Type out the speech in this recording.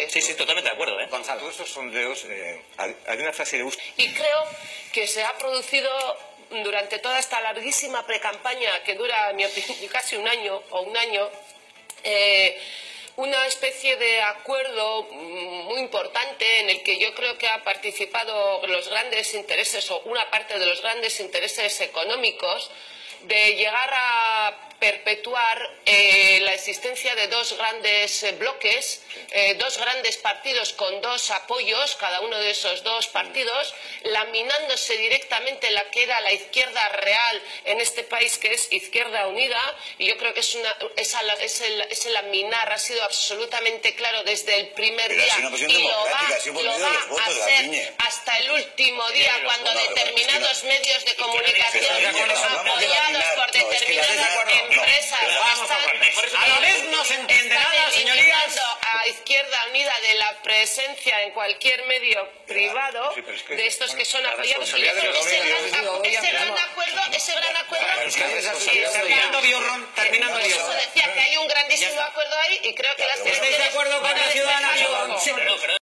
debate. Sí, totalmente de acuerdo, Gonzalo. Todos estos sondeos, hay una frase de Y creo que se ha producido durante toda esta larguísima precampaña que dura, en mi opinión, casi un año una especie de acuerdo muy importante en el que yo creo que ha participado los grandes intereses o una parte de los grandes intereses económicos de llegar a perpetuar la existencia de dos grandes bloques, dos grandes partidos con dos apoyos, cada uno de esos dos partidos, laminándose directamente la que era la izquierda real en este país, que es Izquierda Unida, y yo creo que ese laminar ha sido absolutamente claro desde el primer día y lo va a hacer hasta el último día cuando determinados medios de comunicación apoyados por determinadas empresas a la vez no se entiende nada, señorías. A Izquierda Unida de la presencia en cualquier medio privado de estos que son apoyados, y ese gran acuerdo terminando decía que hay un grandísimo acuerdo ahí, y creo que las ¿estáis de acuerdo con la ciudadana? Pero